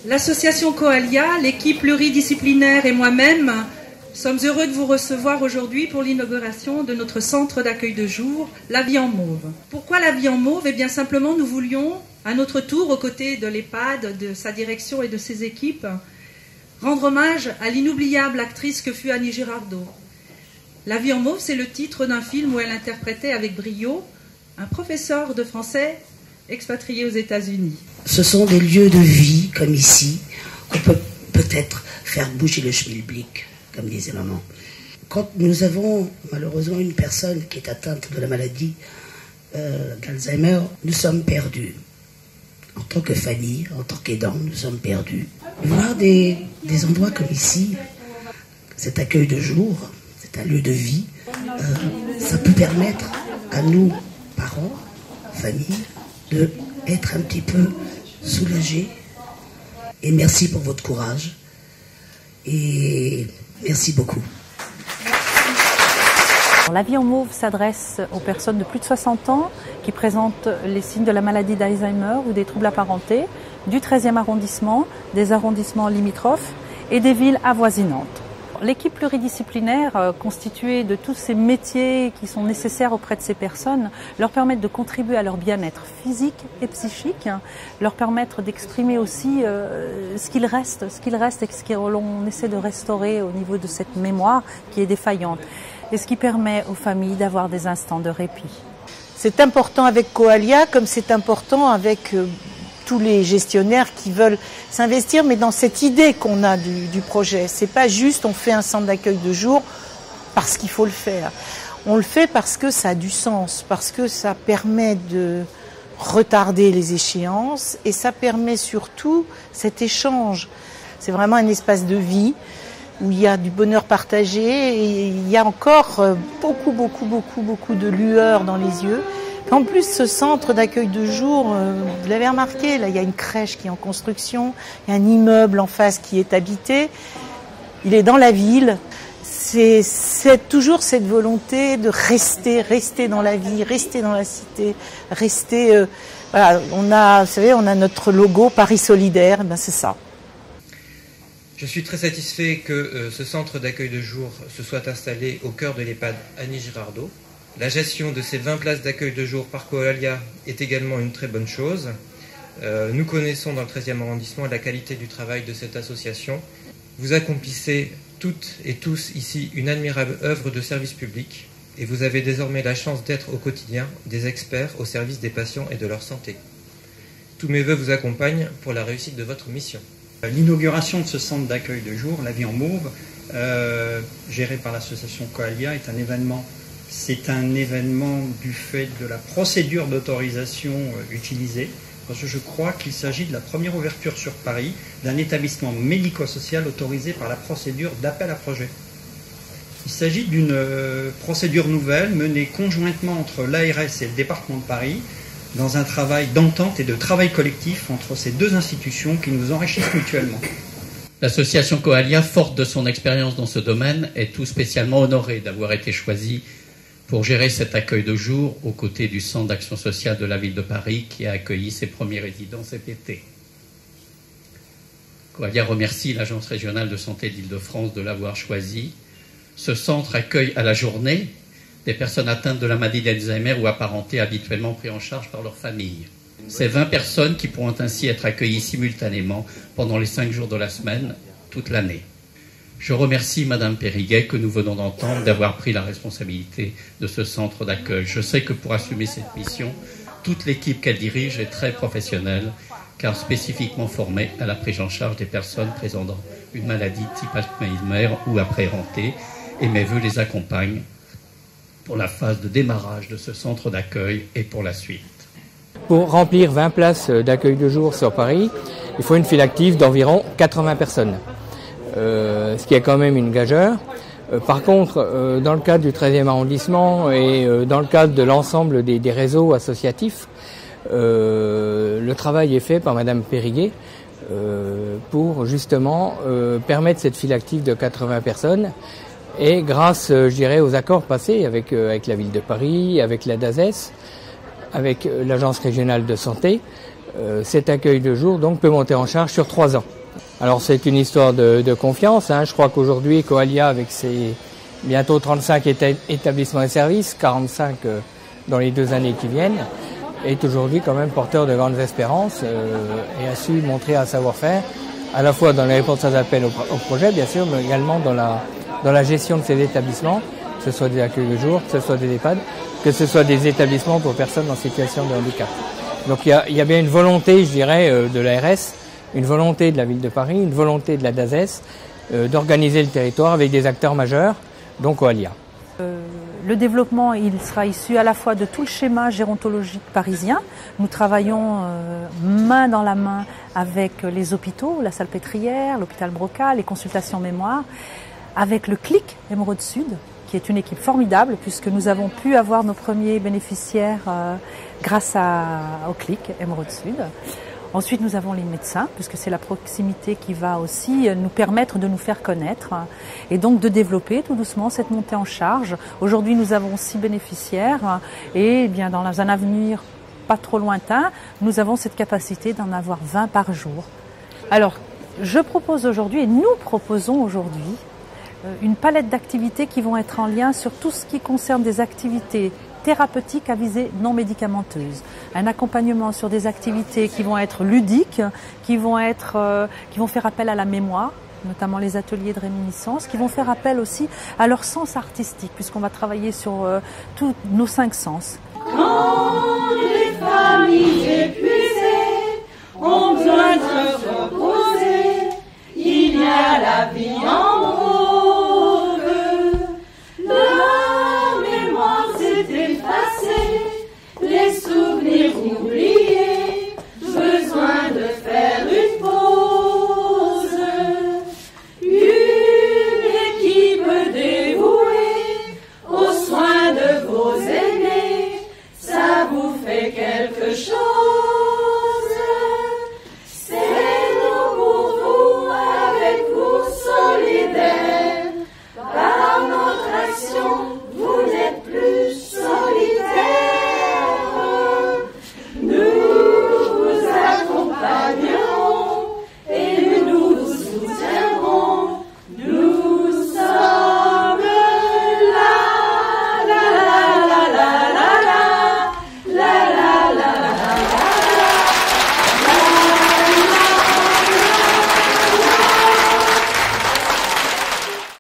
L'association Coalia, l'équipe pluridisciplinaire et moi-même sommes heureux de vous recevoir aujourd'hui pour l'inauguration de notre centre d'accueil de jour, La Vie en Mauve. Pourquoi La Vie en Mauve? Eh bien simplement, nous voulions, à notre tour, aux côtés de l'EHPAD, de sa direction et de ses équipes, rendre hommage à l'inoubliable actrice que fut Annie Girardot. La Vie en Mauve, c'est le titre d'un film où elle interprétait avec brio un professeur de français expatrié aux États-Unis. Ce sont des lieux de vie, comme ici, qu'on peut peut-être faire bouger le schmilblick, comme disait maman. Quand nous avons malheureusement une personne qui est atteinte de la maladie d'Alzheimer, nous sommes perdus. En tant que famille, en tant qu'aidants, nous sommes perdus. Voir des endroits comme ici, cet accueil de jour, c'est un lieu de vie, ça peut permettre à nous, parents, familles, d'être un petit peu soulagés. Et merci pour votre courage. Et merci beaucoup. La Vie en Mauve s'adresse aux personnes de plus de 60 ans qui présentent les signes de la maladie d'Alzheimer ou des troubles apparentés du 13e arrondissement, des arrondissements limitrophes et des villes avoisinantes. L'équipe pluridisciplinaire, constituée de tous ces métiers qui sont nécessaires auprès de ces personnes, leur permettent de contribuer à leur bien-être physique et psychique, leur permettre d'exprimer aussi ce qu'il reste et ce qu'on essaie de restaurer au niveau de cette mémoire qui est défaillante, et ce qui permet aux familles d'avoir des instants de répit. C'est important avec Coalia, comme c'est important avec tous les gestionnaires qui veulent s'investir, mais dans cette idée qu'on a du projet. C'est pas juste on fait un centre d'accueil de jour parce qu'il faut le faire. On le fait parce que ça a du sens, parce que ça permet de retarder les échéances et ça permet surtout cet échange. C'est vraiment un espace de vie où il y a du bonheur partagé et il y a encore beaucoup de lueur dans les yeux. En plus, ce centre d'accueil de jour, vous l'avez remarqué, là, il y a une crèche qui est en construction, il y a un immeuble en face qui est habité, il est dans la ville. C'est toujours cette volonté de rester dans la vie, rester dans la cité, rester. Voilà, vous savez, on a notre logo Paris solidaire, ben c'est ça. Je suis très satisfait que ce centre d'accueil de jour se soit installé au cœur de l'EHPAD Annie Girardot. La gestion de ces 20 places d'accueil de jour par Coalia est également une très bonne chose. Nous connaissons dans le 13e arrondissement la qualité du travail de cette association. Vous accomplissez toutes et tous ici une admirable œuvre de service public et vous avez désormais la chance d'être au quotidien des experts au service des patients et de leur santé. Tous mes vœux vous accompagnent pour la réussite de votre mission. L'inauguration de ce centre d'accueil de jour, La Vie en Mauve, géré par l'association Coalia, est un événement. C'est un événement du fait de la procédure d'autorisation utilisée, parce que je crois qu'il s'agit de la première ouverture sur Paris d'un établissement médico-social autorisé par la procédure d'appel à projet. Il s'agit d'une procédure nouvelle menée conjointement entre l'ARS et le département de Paris, dans un travail d'entente et de travail collectif entre ces deux institutions qui nous enrichissent mutuellement. L'association Coalia, forte de son expérience dans ce domaine, est tout spécialement honorée d'avoir été choisie pour gérer cet accueil de jour aux côtés du Centre d'action sociale de la ville de Paris qui a accueilli ses premiers résidents cet été. Coalia remercie l'Agence régionale de santé d'Île-de-France de l'avoir choisi. Ce centre accueille à la journée des personnes atteintes de la maladie d'Alzheimer ou apparentées habituellement prises en charge par leur famille. C'est 20 personnes qui pourront ainsi être accueillies simultanément pendant les 5 jours de la semaine, toute l'année. Je remercie Madame Périguet, que nous venons d'entendre, d'avoir pris la responsabilité de ce centre d'accueil. Je sais que pour assumer cette mission, toute l'équipe qu'elle dirige est très professionnelle, car spécifiquement formée à la prise en charge des personnes présentant une maladie type Alzheimer ou appréhentée, et mes vœux les accompagnent pour la phase de démarrage de ce centre d'accueil et pour la suite. Pour remplir 20 places d'accueil de jour sur Paris, il faut une file active d'environ 80 personnes. Ce qui est quand même une gageure. Par contre, dans le cadre du 13e arrondissement et dans le cadre de l'ensemble des réseaux associatifs, le travail est fait par Madame Périguet pour justement permettre cette file active de 80 personnes. Et grâce, je dirais, aux accords passés avec la ville de Paris, avec la DASES, avec l'Agence régionale de santé, cet accueil de jour donc peut monter en charge sur 3 ans. Alors c'est une histoire de confiance. Je crois qu'aujourd'hui, Coalia, avec ses bientôt 35 établissements et services, 45 dans les 2 années qui viennent, est aujourd'hui quand même porteur de grandes espérances et a su montrer un savoir-faire, à la fois dans les réponses aux appels au projet, bien sûr, mais également dans la gestion de ces établissements, que ce soit des accueils de jour, que ce soit des EHPAD, que ce soit des établissements pour personnes en situation de handicap. Donc il y a bien une volonté, je dirais, de l'ARS, une volonté de la ville de Paris, une volonté de la DAZES d'organiser le territoire avec des acteurs majeurs, dont Coalia. Le développement, il sera issu à la fois de tout le schéma gérontologique parisien. Nous travaillons main dans la main avec les hôpitaux, la Salpêtrière, l'hôpital Broca, les consultations mémoire, avec le CLIC Émeraude Sud, qui est une équipe formidable puisque nous avons pu avoir nos premiers bénéficiaires grâce au CLIC Émeraude Sud. Ensuite, nous avons les médecins, puisque c'est la proximité qui va aussi nous permettre de nous faire connaître et donc de développer tout doucement cette montée en charge. Aujourd'hui, nous avons 6 bénéficiaires et bien dans un avenir pas trop lointain, nous avons cette capacité d'en avoir 20 par jour. Alors, je propose aujourd'hui, et nous proposons aujourd'hui, une palette d'activités qui vont être en lien sur tout ce qui concerne des activités thérapeutiques à visée non médicamenteuse. Un accompagnement sur des activités qui vont être ludiques, qui vont faire appel à la mémoire, notamment les ateliers de réminiscence, qui vont faire appel aussi à leur sens artistique, puisqu'on va travailler sur tous nos 5 sens. Quand les familles épuisées ont besoin de se reposer, il y a la vie en mauve. La mémoire s'est effacée, les souvenirs oubliés, besoin de faire une pause. Une équipe dévouée aux soins de vos aînés, ça vous fait quelque chose.